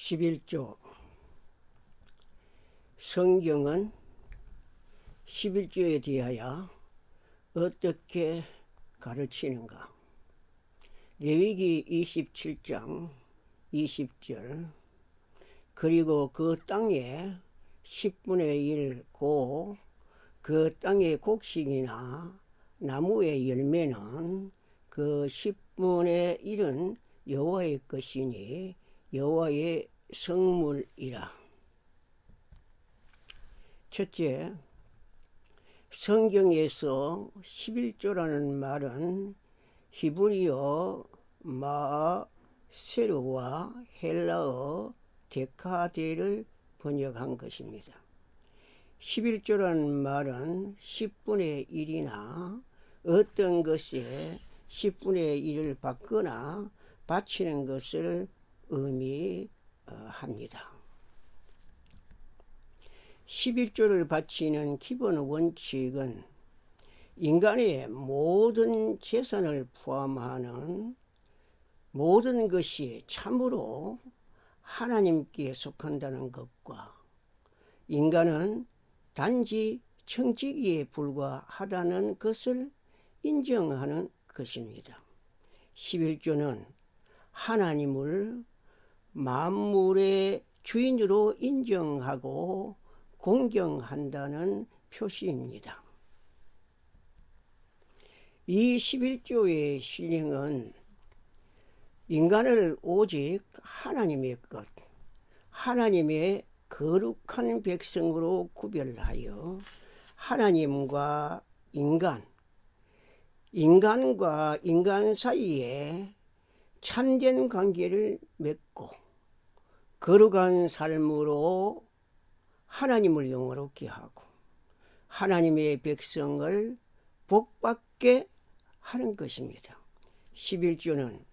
11조. 성경은 11조에 대하여 어떻게 가르치는가? 레위기 27장 20절. 그리고 그 땅에 10분의 1 고 그 땅의 곡식이나 나무의 열매는 그 10분의 1은 여호와의 것이니 여호와의 성물이라. 첫째, 성경에서 11조라는 말은 히브리어 마세르와 헬라어 데카데를 번역한 것입니다. 11조라는 말은 10분의 1이나 어떤 것에 10분의 1을 받거나 바치는 것을 의미합니다. 11조를 바치는 기본 원칙은 인간의 모든 재산을 포함하는 모든 것이 참으로 하나님께 속한다는 것과 인간은 단지 청지기에 불과하다는 것을 인정하는 것입니다. 11조는 하나님을 만물의 주인으로 인정하고 공경한다는 표시입니다. 이 11조의 실행은 인간을 오직 하나님의 것, 하나님의 거룩한 백성으로 구별하여 하나님과 인간과 인간 사이에 참된 관계를 맺고 거룩한 삶으로 하나님을 영화롭게 하고 하나님의 백성을 복받게 하는 것입니다. 11조는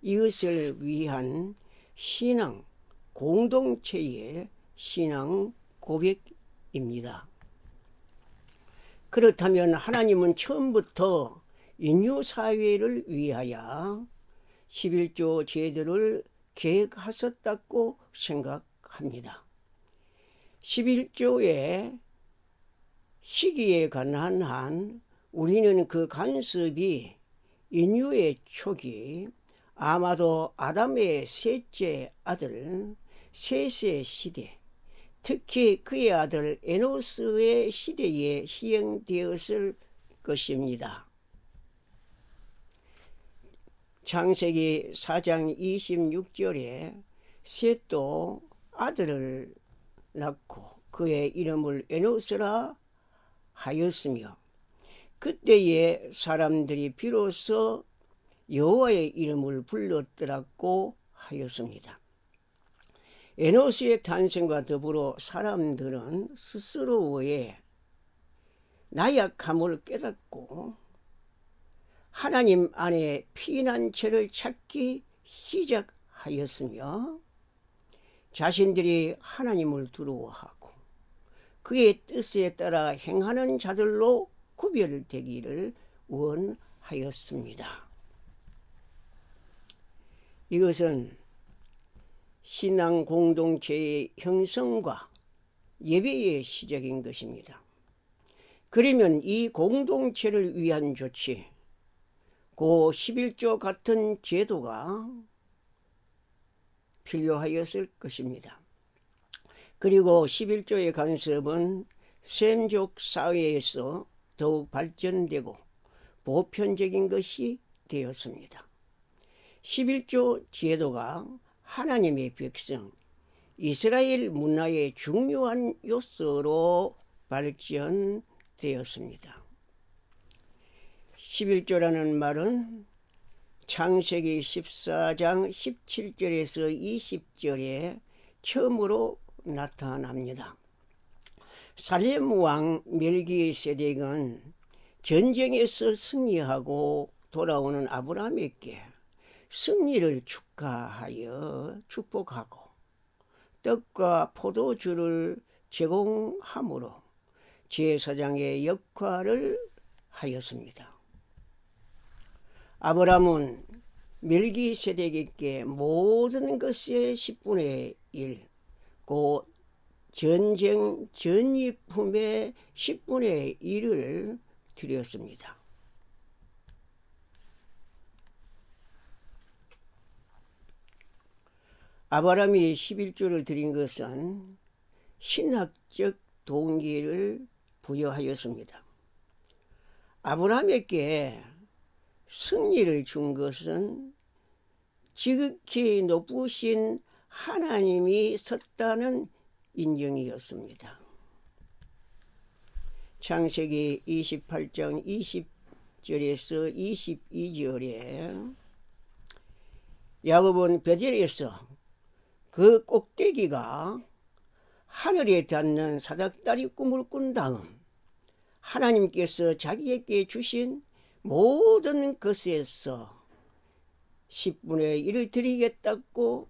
이것을 위한 신앙 공동체의 신앙 고백입니다. 그렇다면 하나님은 처음부터 인류사회를 위하여 11조 제도를 계획하셨다고 생각합니다. 11조의 시기에 관한 한 우리는 그 간섭이 인류의 초기, 아마도 아담의 셋째 아들 셋의 시대, 특히 그의 아들 에노스의 시대에 시행되었을 것입니다. 창세기 4장 26절에 셋도 아들을 낳고 그의 이름을 에노스라 하였으며 그때에 사람들이 비로소 여호와의 이름을 불렀더라고 하였습니다. 에노스의 탄생과 더불어 사람들은 스스로의 나약함을 깨닫고 하나님 안에 피난처를 찾기 시작하였으며 자신들이 하나님을 두려워하고 그의 뜻에 따라 행하는 자들로 구별되기를 원하였습니다. 이것은 신앙 공동체의 형성과 예배의 시작인 것입니다. 그러면 이 공동체를 위한 조치, 고 11조 같은 제도가 필요하였을 것입니다. 그리고 11조의 간섭은 셈족 사회에서 더욱 발전되고 보편적인 것이 되었습니다. 11조 제도가 하나님의 백성 이스라엘 문화의 중요한 요소로 발전되었습니다. 11조라는 말은 창세기 14장 17절에서 20절에 처음으로 나타납니다. 살렘 왕 멜기세덱은 전쟁에서 승리하고 돌아오는 아브라함에게 승리를 축하하여 축복하고 떡과 포도주를 제공함으로 제사장의 역할을 하였습니다. 아브라함은 멜기세덱에게 모든 것의 10분의 1, 그 전쟁 전리품의 10분의 1을 드렸습니다. 아브라함이 11조를 드린 것은 신학적 동기를 부여하였습니다. 아브라함에게 승리를 준 것은 지극히 높으신 하나님이 섰다는 인정이었습니다. 창세기 28장 20절에서 22절에 야곱은 베델에서 그 꼭대기가 하늘에 닿는 사닥다리 꿈을 꾼 다음 하나님께서 자기에게 주신 모든 것에서 10분의 1을 드리겠다고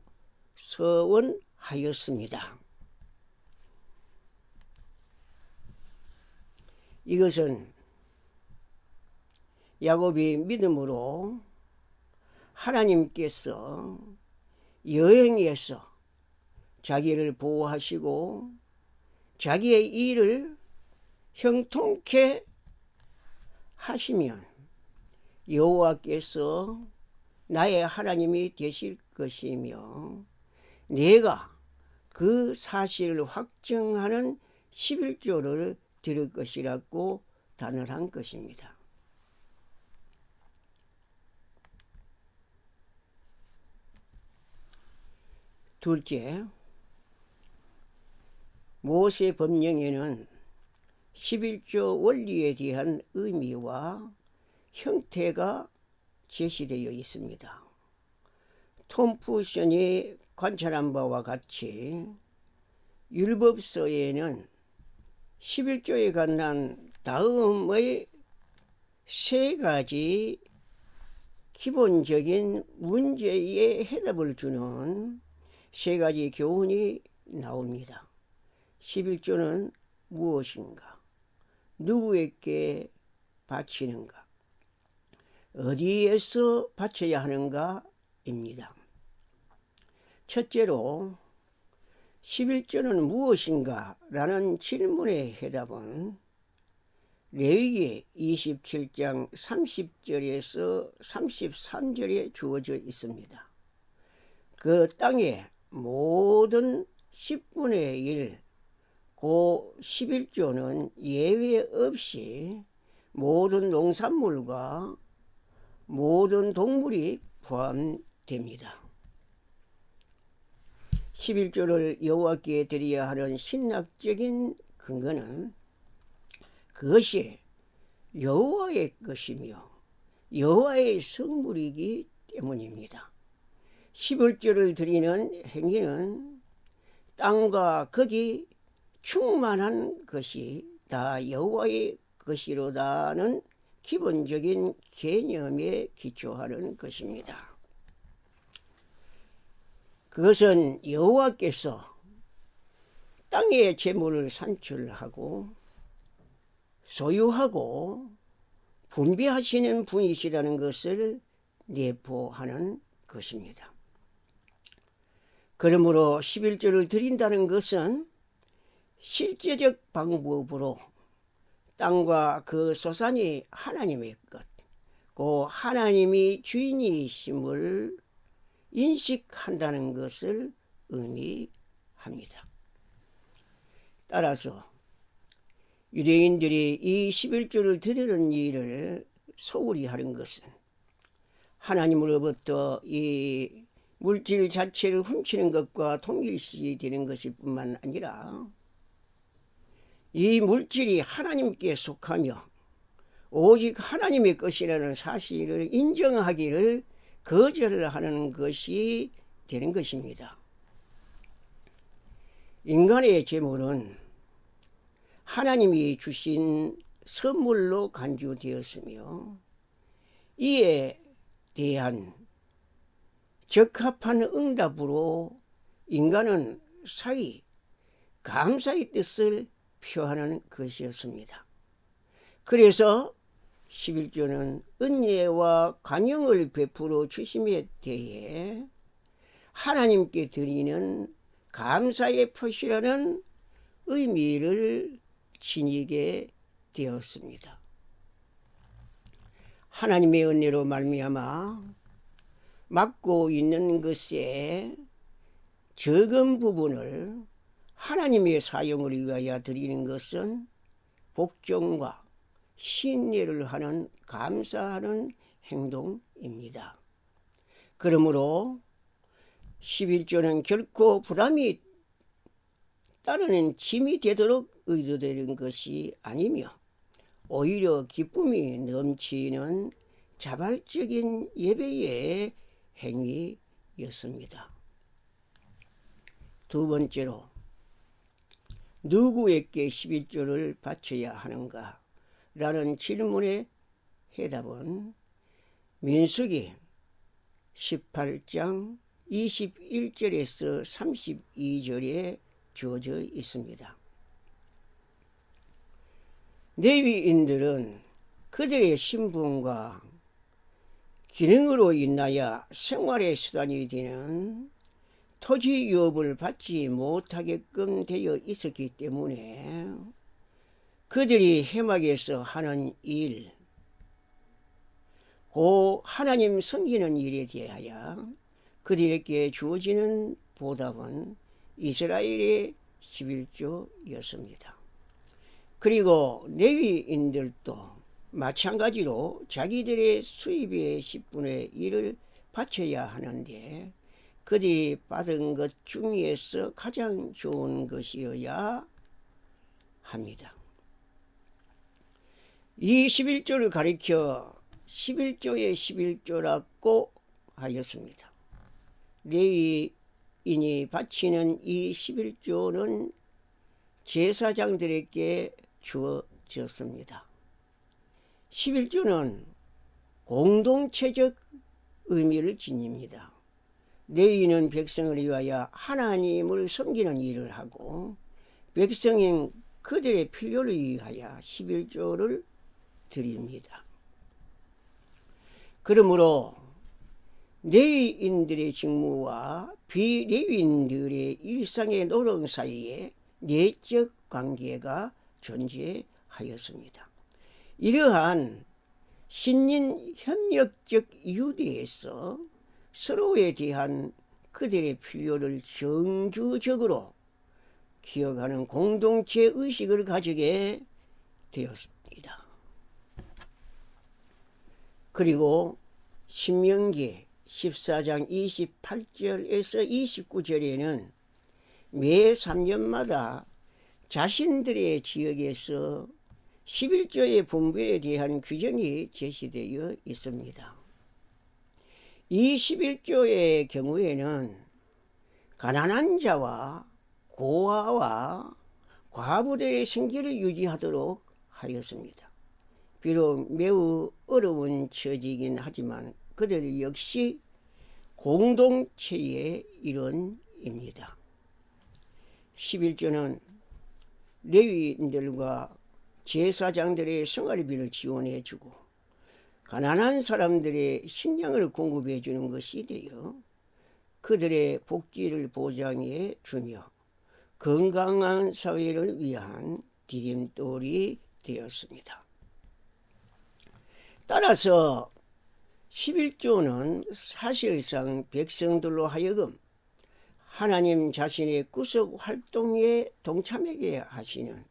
서원하였습니다. 이것은 야곱이 믿음으로 하나님께서 여행에서 자기를 보호하시고 자기의 일을 형통케 하시면 여호와께서 나의 하나님이 되실 것이며 내가 그 사실을 확증하는 11조를 드릴 것이라고 단언한 것입니다. 둘째, 모세 법령에는 11조 원리에 대한 의미와 형태가 제시되어 있습니다. 톰프슨이 관찰한 바와 같이 율법서에는 11조에 관한 다음의 세 가지 기본적인 문제에 해답을 주는 세 가지 교훈이 나옵니다. 11조는 무엇인가? 누구에게 바치는가? 어디에서 바쳐야 하는가입니다. 첫째로 11조는 무엇인가? 라는 질문의 해답은 레위기 27장 30절에서 33절에 주어져 있습니다. 그 땅의 모든 10분의 1, 그 11조는 예외 없이 모든 농산물과 모든 동물이 포함됩니다. 11조를 여호와께 드려야 하는 신학적인 근거는 그것이 여호와의 것이며 여호와의 성물이기 때문입니다. 11조를 드리는 행위는 땅과 거기 충만한 것이 다 여호와의 것이로다는 기본적인 개념에 기초하는 것입니다. 그것은 여호와께서 땅의 재물을 산출하고 소유하고 분배하시는 분이시라는 것을 내포하는 것입니다. 그러므로 11조를 드린다는 것은 실제적 방법으로 땅과 그 소산이 하나님의 것, 그 하나님이 주인이심을 인식한다는 것을 의미합니다. 따라서 유대인들이 이 11조를 드리는 일을 소홀히 하는 것은 하나님으로부터 이 물질 자체를 훔치는 것과 동일시되는 것일 뿐만 아니라 이 물질이 하나님께 속하며 오직 하나님의 것이라는 사실을 인정하기를 거절하는 것이 되는 것입니다. 인간의 재물은 하나님이 주신 선물로 간주되었으며 이에 대한 적합한 응답으로 인간은 사이 감사의 뜻을 표하는 것이었습니다. 그래서 11조는 은혜와 관용을 베풀어 주심에 대해 하나님께 드리는 감사의 표시라는 의미를 지니게 되었습니다. 하나님의 은혜로 말미암아 맡고 있는 것에 적은 부분을 하나님의 사용을 위하여 드리는 것은 복종과 신뢰를 하는 감사하는 행동입니다. 그러므로 11조는 결코 부담이 따르는 짐이 되도록 의도되는 것이 아니며 오히려 기쁨이 넘치는 자발적인 예배의 행위였습니다. 두 번째로 누구에게 11조를 바쳐야 하는가? 라는 질문의 해답은 민수기 18장 21절에서 32절에 주어져 있습니다. 레위인들은 그들의 신분과 기능으로 인하여 생활의 수단이 되는 토지 유업을 받지 못하게끔 되어 있었기 때문에 그들이 해막에서 하는 일, 고 하나님 섬기는 일에 대하여 그들에게 주어지는 보답은 이스라엘의 11조였습니다. 그리고 레위인들도 마찬가지로 자기들의 수입의 10분의 1을 바쳐야 하는데 그들이 받은 것 중에서 가장 좋은 것이어야 합니다. 이 11조를 가리켜 11조의 11조라고 하였습니다. 레위인이 바치는 이 11조는 제사장들에게 주어졌습니다. 11조는 공동체적 의미를 지닙니다. 레위인은 백성을 위하여 하나님을 섬기는 일을 하고 백성인 그들의 필요를 위하여 11조를 드립니다. 그러므로 레위인들의 직무와 비레위인들의 일상의 노동 사이에 내적 관계가 존재하였습니다. 이러한 신인 협력적 이유대에서 서로에 대한 그들의 필요를 정주적으로 기억하는 공동체 의식을 가지게 되었습니다. 그리고 신명기 14장 28절에서 29절에는 매 3년마다 자신들의 지역에서 11조의 분배에 대한 규정이 제시되어 있습니다. 이 11조의 경우에는 가난한 자와 고아와 과부들의 생계를 유지하도록 하였습니다. 비록 매우 어려운 처지이긴 하지만 그들 역시 공동체의 일원입니다. 11조는 레위인들과 제사장들의 생활비를 지원해주고 가난한 사람들의 식량을 공급해 주는 것이 되어 그들의 복지를 보장해 주며 건강한 사회를 위한 디딤돌이 되었습니다. 따라서 11조는 사실상 백성들로 하여금 하나님 자신의 구속 활동에 동참하게 하시는,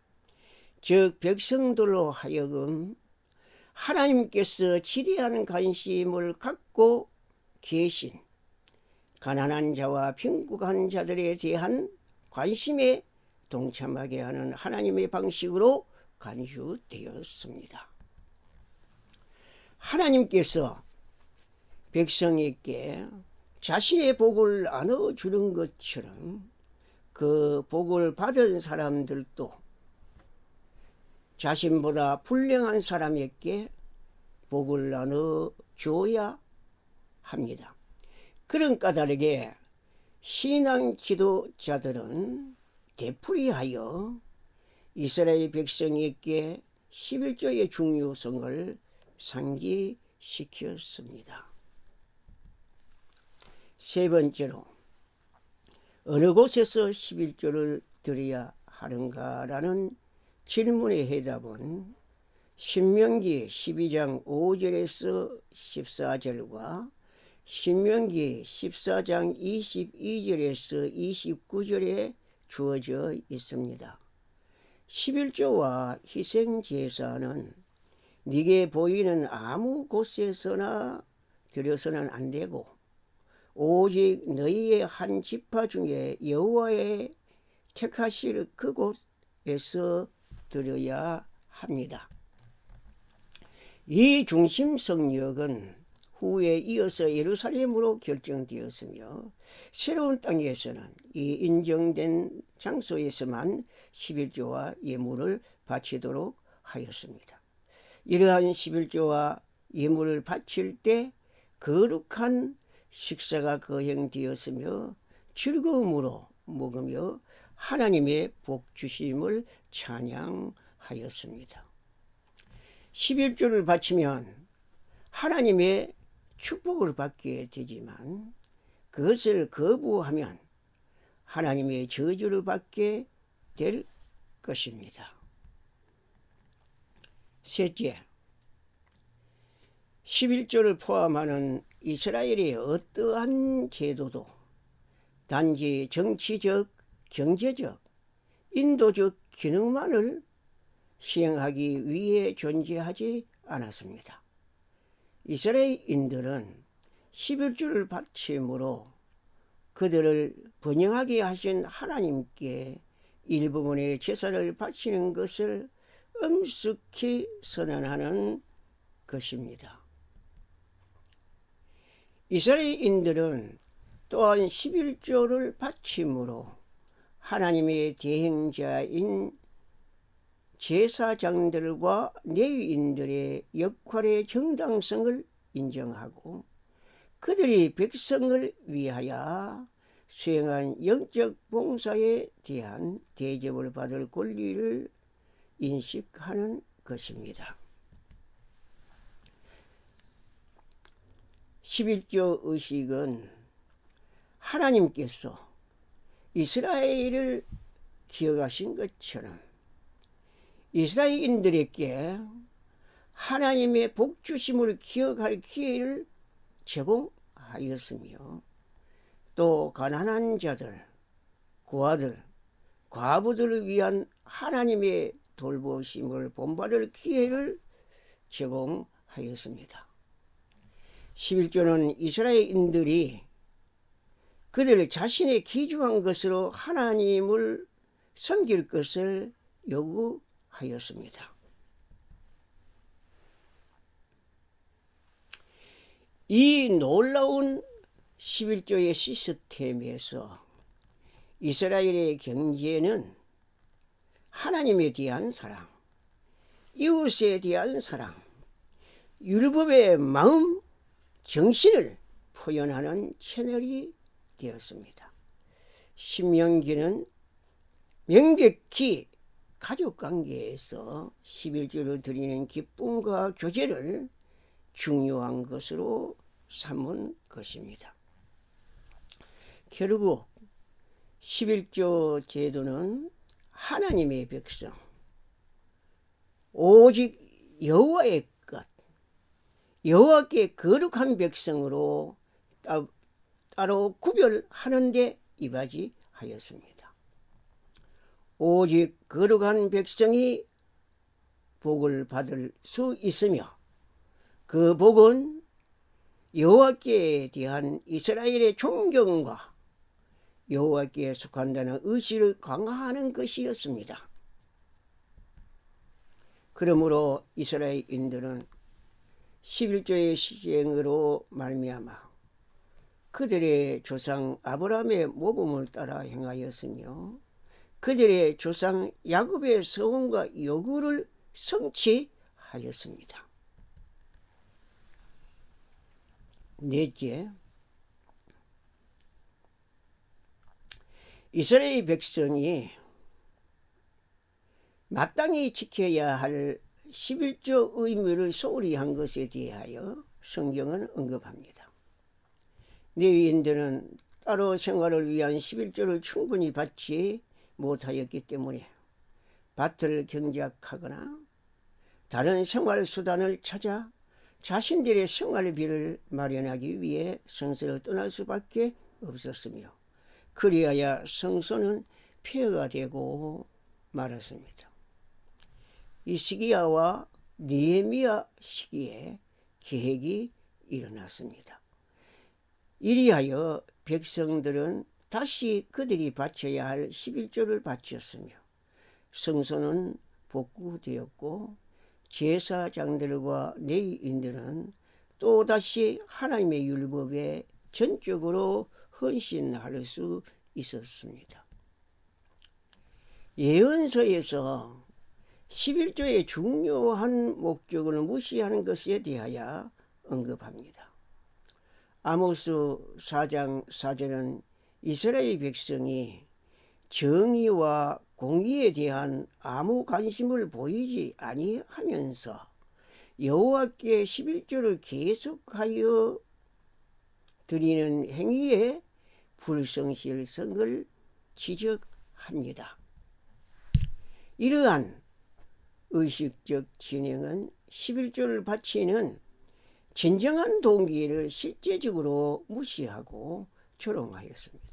즉 백성들로 하여금 하나님께서 지대한 관심을 갖고 계신 가난한 자와 빈국한 자들에 대한 관심에 동참하게 하는 하나님의 방식으로 간주되었습니다. 하나님께서 백성에게 자신의 복을 나눠주는 것처럼 그 복을 받은 사람들도 자신보다 불량한 사람에게 복을 나눠줘야 합니다. 그런 까닭에 신앙 지도자들은 되풀이하여 이스라엘 백성에게 11조의 중요성을 상기시켰습니다. 세 번째로, 어느 곳에서 11조를 드려야 하는가라는 질문의 해답은 신명기 12장 5절에서 14절과 신명기 14장 22절에서 29절에 주어져 있습니다. 11조와 희생제사는 네게 보이는 아무 곳에서나 드려서는 안 되고 오직 너희의 한 지파 중에 여호와의 택하실 그곳에서 드려야 합니다. 이 중심 성역은 후에 이어서 예루살렘으로 결정되었으며 새로운 땅에서는 이 인정된 장소에서만 11조와 예물을 바치도록 하였습니다. 이러한 11조와 예물을 바칠 때 거룩한 식사가 거행되었으며 즐거움으로 먹으며 하나님의 복 주심을 찬양하였습니다. 11조를 바치면 하나님의 축복을 받게 되지만 그것을 거부하면 하나님의 저주를 받게 될 것입니다. 셋째, 11조를 포함하는 이스라엘의 어떠한 제도도 단지 정치적, 경제적, 인도적 기능만을 시행하기 위해 존재하지 않았습니다. 이스라엘인들은 11조를 바침으로 그들을 번영하게 하신 하나님께 일부분의 제사를 바치는 것을 엄숙히 선언하는 것입니다. 이스라엘인들은 또한 11조를 바침으로 하나님의 대행자인 제사장들과 레위인들의 역할의 정당성을 인정하고 그들이 백성을 위하여 수행한 영적 봉사에 대한 대접을 받을 권리를 인식하는 것입니다. 11조 의식은 하나님께서 이스라엘을 기억하신 것처럼 이스라엘인들에게 하나님의 복주심을 기억할 기회를 제공하였으며 또 가난한 자들, 고아들, 과부들을 위한 하나님의 돌보심을 본받을 기회를 제공하였습니다. 11조는 이스라엘인들이 그들 자신의 귀중한 것으로 하나님을 섬길 것을 요구하였습니다. 이 놀라운 11조의 시스템에서 이스라엘의 경제는 하나님에 대한 사랑, 이웃에 대한 사랑, 율법의 마음, 정신을 표현하는 채널이 되었습니다. 신명기는 명백히 가족관계에서 11조를 드리는 기쁨과 교제를 중요한 것으로 삼은 것입니다. 결국 11조 제도는 하나님의 백성, 오직 여호와의 것, 여호와께 거룩한 백성으로 따로 구별하는 데 이바지하였습니다. 오직 거룩한 백성이 복을 받을 수 있으며 그 복은 여호와께 대한 이스라엘의 존경과 여호와께 속한다는 의식을 강화하는 것이었습니다. 그러므로 이스라엘인들은 11조의 시행으로 말미암아 그들의 조상 아브라함의 모범을 따라 행하였으며 그들의 조상 야곱의 서원과 요구를 성취하였습니다. 넷째, 이스라엘 백성이 마땅히 지켜야 할 11조 의무를 소홀히 한 것에 대하여 성경은 언급합니다. 레위인들은 따로 생활을 위한 11조를 충분히 받지 못하였기 때문에 밭을 경작하거나 다른 생활 수단을 찾아 자신들의 생활비를 마련하기 위해 성소를 떠날 수밖에 없었으며, 그리하여 성소는 폐허가 되고 말았습니다. 히스기야와 느헤미야 시기에 계획이 일어났습니다. 이리하여 백성들은 다시 그들이 바쳐야 할 11조를 바쳤으며, 성소는 복구되었고 제사장들과 레위인들은 또다시 하나님의 율법에 전적으로 헌신할 수 있었습니다. 예언서에서 11조의 중요한 목적을 무시하는 것에 대하여 언급합니다. 아모스 4장 4절은 이스라엘 백성이 정의와 공의에 대한 아무 관심을 보이지 아니하면서 여호와께 11조를 계속하여 드리는 행위에 불성실성을 지적합니다. 이러한 의식적 진행은 11조를 바치는 진정한 동기를 실제적으로 무시하고 조롱하였습니다.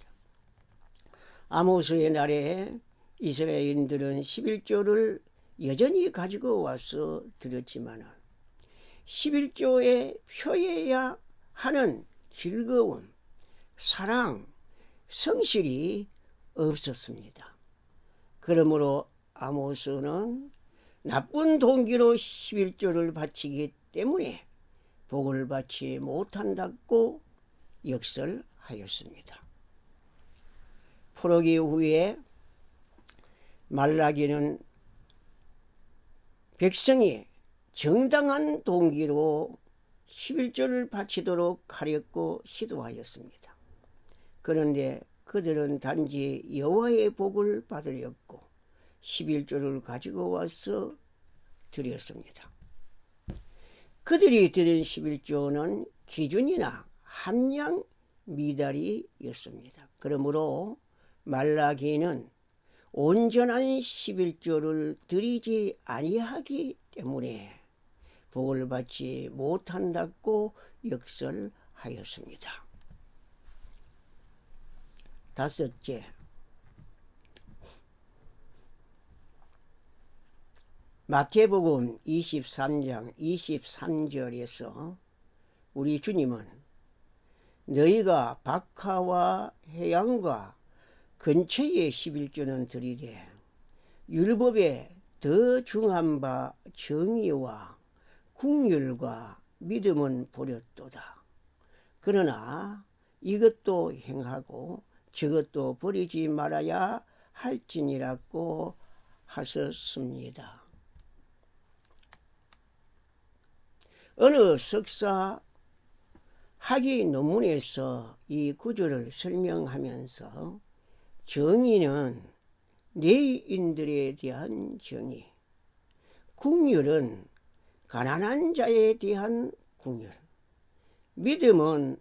아모스의 날에 이스라엘인들은 11조를 여전히 가지고 와서 드렸지만 11조에 표해야 하는 즐거움, 사랑, 성실이 없었습니다. 그러므로 아모스는 나쁜 동기로 11조를 바치기 때문에 복을 받지 못한다고 역설하였습니다. 포로기 후에 말라기는 백성이 정당한 동기로 11조를 바치도록 하려고 시도하였습니다. 그런데 그들은 단지 여호와의 복을 받으려고 11조를 가지고 와서 드렸습니다. 그들이 드린 11조는 기준이나 함량 미달이었습니다. 그러므로 말라기는 온전한 11조를 드리지 아니하기 때문에 복을 받지 못한다고 역설하였습니다. 다섯째, 마태복음 23장 23절에서 우리 주님은 너희가 박하와 해양과 근처의 11조는 드리되 율법에 더 중한 바 정의와 국률과 믿음은 버렸도다. 그러나 이것도 행하고 저것도 버리지 말아야 할지니라고 하셨습니다. 어느 석사 학위 논문에서 이 구절을 설명하면서 정의는 레위인들에 대한 정의, 국률은 가난한 자에 대한 국률, 믿음은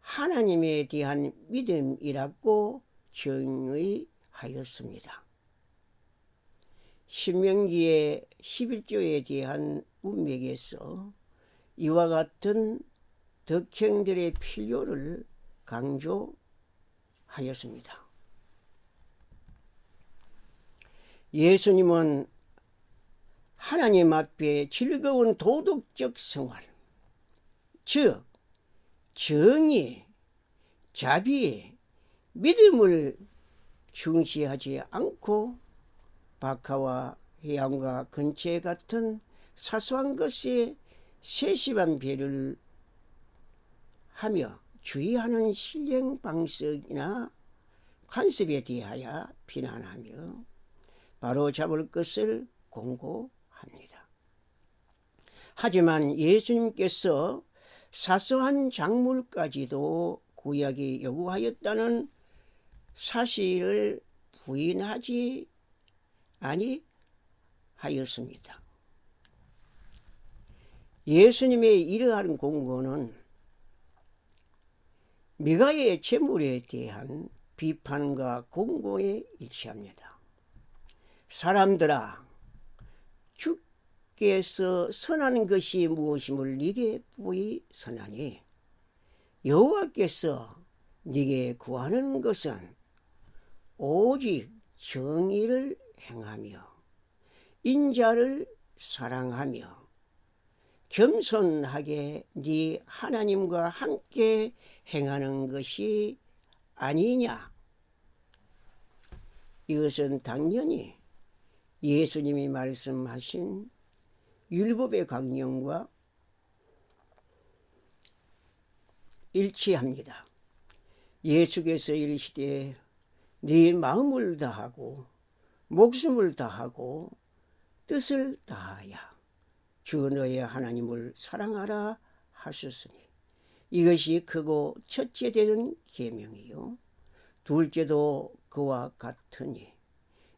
하나님에 대한 믿음이라고 정의하였습니다. 신명기의 11조에 대한 문맥에서 이와 같은 덕행들의 필요를 강조하였습니다. 예수님은 하나님 앞에 즐거운 도덕적 생활, 즉 정의, 자비, 믿음을 중시하지 않고 박하와 해양과 근처 같은 사소한 것에 세심한 배려를 하며 주의하는 실행 방식이나 관습에 대하여 비난하며 바로 잡을 것을 공고합니다. 하지만 예수님께서 사소한 작물까지도 구약이 요구하였다는 사실을 부인하지 아니하였습니다. 예수님의 이러한 공고는 미가의 재물에 대한 비판과 공고에 일치합니다. 사람들아, 주께서 선한 것이 무엇임을 네게 부이 선하니 여호와께서 네게 구하는 것은 오직 정의를 행하며 인자를 사랑하며 겸손하게 네 하나님과 함께 행하는 것이 아니냐. 이것은 당연히 예수님이 말씀하신 율법의 강령과 일치합니다. 예수께서 이르시되 네 마음을 다하고 목숨을 다하고 뜻을 다하여 주 너의 하나님을 사랑하라 하셨으니 이것이 크고 첫째 되는 계명이요 둘째도 그와 같으니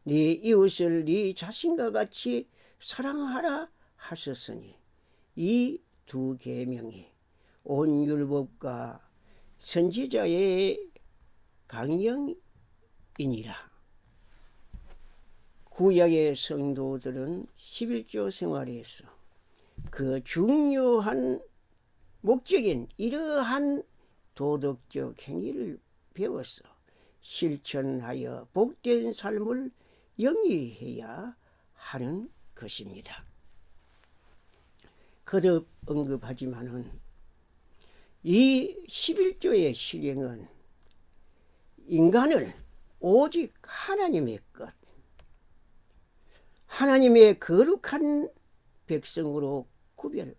네 이웃을 네 자신과 같이 사랑하라 하셨으니 이 두 계명이 온 율법과 선지자의 강령이니라. 구약의 성도들은 11조 생활에서 그 중요한 목적인 이러한 도덕적 행위를 배워서 실천하여 복된 삶을 영위해야 하는 것입니다. 거듭 언급하지만은 이 11조의 실행은 인간을 오직 하나님의 것, 하나님의 거룩한 백성으로 구별하여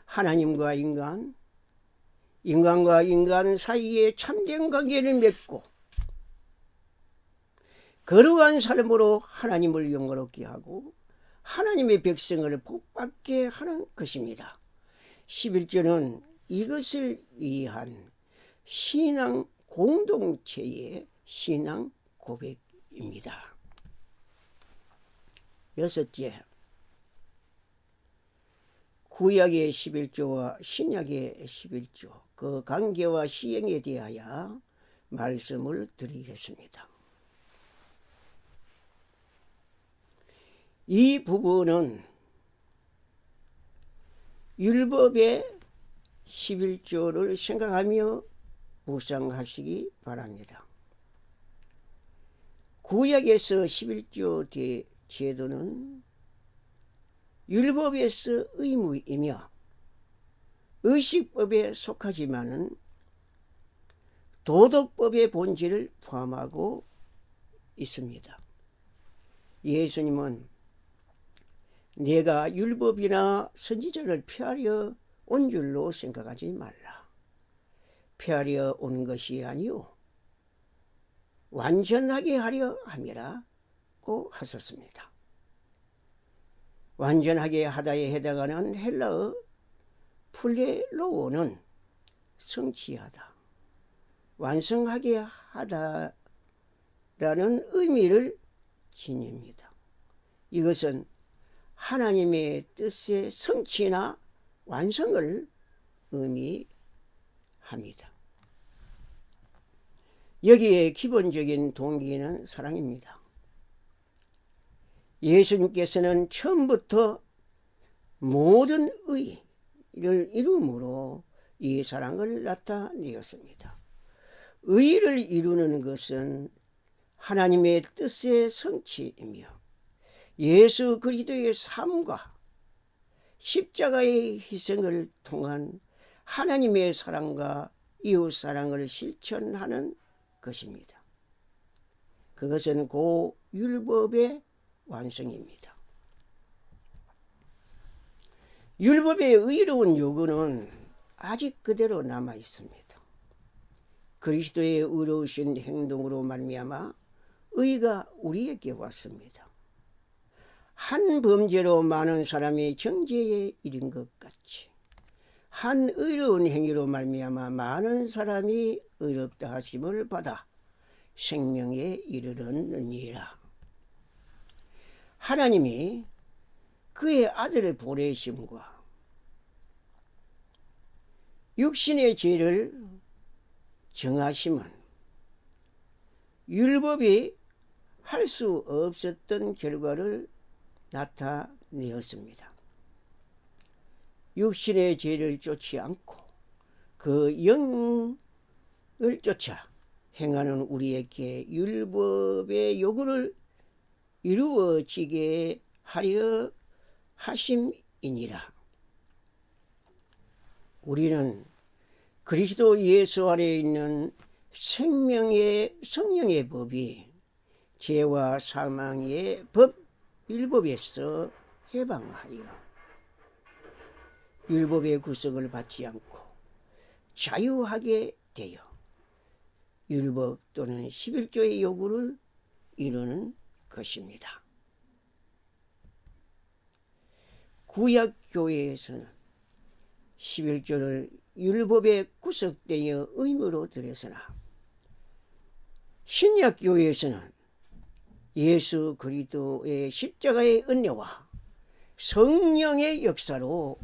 하나님과 인간과 인간 사이에 참된 관계를 맺고 거룩한 삶으로 하나님을 영광롭게 하고 하나님의 백성을 복받게 하는 것입니다. 11조는 이것을 위한 신앙 공동체의 신앙 고백입니다. 여섯째, 구약의 11조와 신약의 11조 그 관계와 시행에 대하여 말씀을 드리겠습니다. 이 부분은 율법의 11조를 생각하며 묵상하시기 바랍니다. 구약에서 11조 제도는 율법에서 의무이며 의식법에 속하지만은 도덕법의 본질을 포함하고 있습니다. 예수님은 내가 율법이나 선지자를 폐하려 온 줄로 생각하지 말라. 폐하려 온 것이 아니오 완전하게 하려 함이라고 하셨습니다. 완전하게 하다에 해당하는 헬라어 플레로오는 성취하다, 완성하게 하다라는 의미를 지닙니다. 이것은 하나님의 뜻의 성취나 완성을 의미합니다. 여기에 기본적인 동기는 사랑입니다. 예수님께서는 처음부터 모든 의를 이루므로 이 사랑을 나타내었습니다. 의를 이루는 것은 하나님의 뜻의 성취이며 예수 그리스도의 삶과 십자가의 희생을 통한 하나님의 사랑과 이웃 사랑을 실천하는 것입니다. 그것은 고 율법의 완성입니다. 율법의 의로운 요구는 아직 그대로 남아 있습니다. 그리스도의 의로우신 행동으로 말미암아 의가 우리에게 왔습니다. 한 범죄로 많은 사람이 정죄에 이른 것 같이 한 의로운 행위로 말미암아 많은 사람이 의롭다 하심을 받아 생명에 이르렀느니라. 하나님이 그의 아들을 보내심과 육신의 죄를 정하심은 율법이 할 수 없었던 결과를 나타내었습니다. 육신의 죄를 쫓지 않고 그 영을 쫓아 행하는 우리에게 율법의 요구를 이루어지게 하려 하심이니라. 우리는 그리스도 예수 아래에 있는 생명의 성령의 법이 죄와 사망의 법 율법에서 해방하여 율법의 구속을 받지 않고 자유하게 되어 율법 또는 11조의 요구를 이루는 것입니다. 구약교회에서는 11조를 율법에 구속되어 의무로 드렸으나 신약교회에서는 예수 그리스도의 십자가의 은혜와 성령의 역사로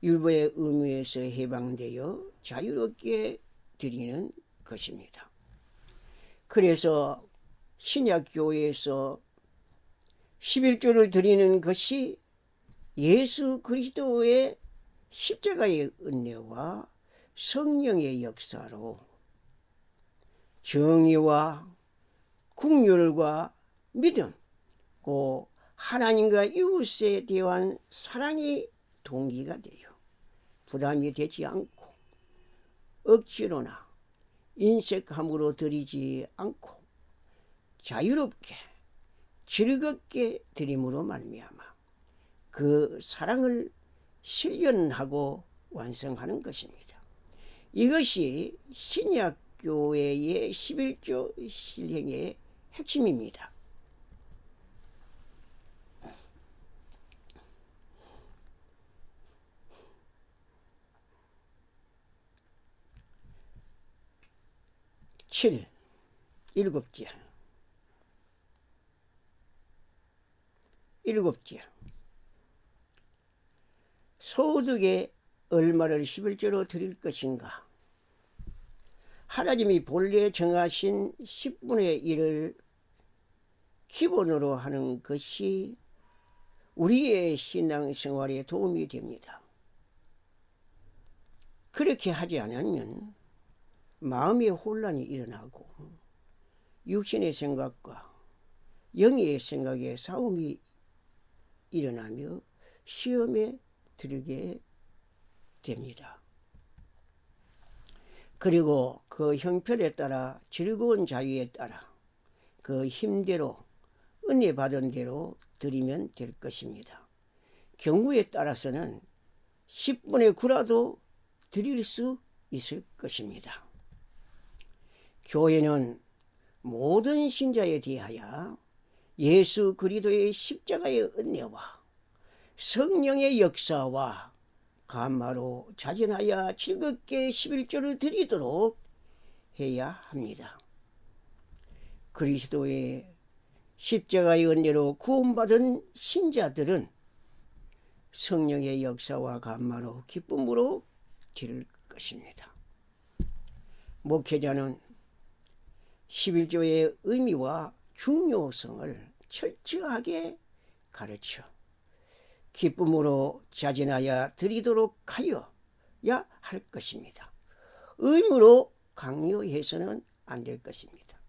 율법의 의무에서 해방되어 자유롭게 드리는 것입니다. 그래서 신약교회에서 11조를 드리는 것이 예수 그리스도의 십자가의 은혜와 성령의 역사로 정의와 긍휼과 믿음, 또 하나님과 이웃에 대한 사랑이 동기가 되어 부담이 되지 않고 억지로나 인색함으로 드리지 않고 자유롭게 즐겁게 드림으로 말미암아 그 사랑을 실현하고 완성하는 것입니다. 이것이 신약교회의 11조 실행의 핵심입니다. 일곱째. 소득의 얼마를 11조로 드릴 것인가? 하나님이 본래 정하신 10분의 1을 기본으로 하는 것이 우리의 신앙생활에 도움이 됩니다. 그렇게 하지 않으면 마음의 혼란이 일어나고 육신의 생각과 영의 생각의 싸움이 일어나며 시험에 들게 됩니다. 그리고 그 형편에 따라 즐거운 자유에 따라 그 힘대로 은혜 받은 대로 드리면 될 것입니다. 경우에 따라서는 10분의 9라도 드릴 수 있을 것입니다. 교회는 모든 신자에 대하여 예수 그리스도의 십자가의 은혜와 성령의 역사와 감화로 자진하여 즐겁게 11조를 드리도록 해야 합니다. 그리스도의 십자가의 은혜로 구원받은 신자들은 성령의 역사와 감화로 기쁨으로 드릴 것입니다. 목회자는 11조의 의미와 중요성을 철저하게 가르쳐 기쁨으로 자진하여 드리도록 하여야 할 것입니다. 의무로 강요해서는 안 될 것입니다.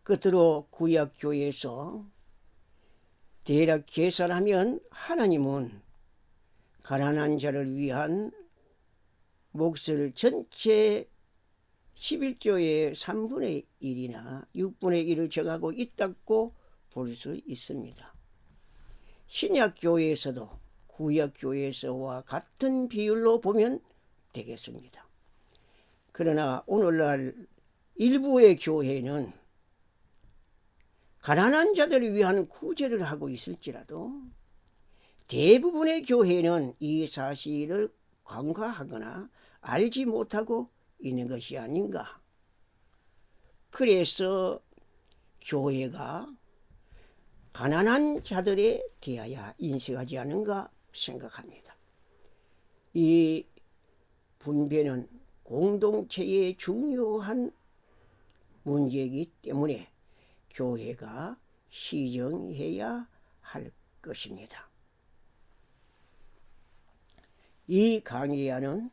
끝으로 구약교회에서 대략 계산하면 하나님은 가난한 자를 위한 몫을 전체 11조의 3분의 1이나 6분의 1을 정하고 있다고 볼 수 있습니다. 신약교회에서도 구약교회에서와 같은 비율로 보면 되겠습니다. 그러나 오늘날 일부의 교회는 가난한 자들을 위한 구제를 하고 있을지라도 대부분의 교회는 이 사실을 간과하거나 알지 못하고 있는 것이 아닌가. 그래서 교회가 가난한 자들에 대하여 인식하지 않은가 생각합니다. 이 분배는 공동체의 중요한 문제이기 때문에 교회가 시정해야 할 것입니다. 이 강의안은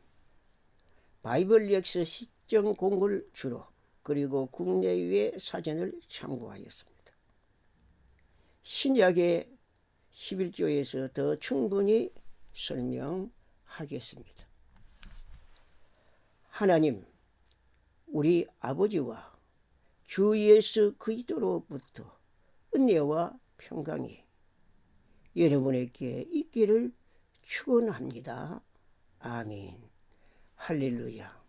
바이블 역사 시정 공부를 주로 그리고 국내외 사전을 참고하였습니다. 신약의 11조에서 더 충분히 설명하겠습니다. 하나님, 우리 아버지와 주 예수 그리스도로부터 은혜와 평강이 여러분에게 있기를 축원합니다. 아멘. 할렐루야.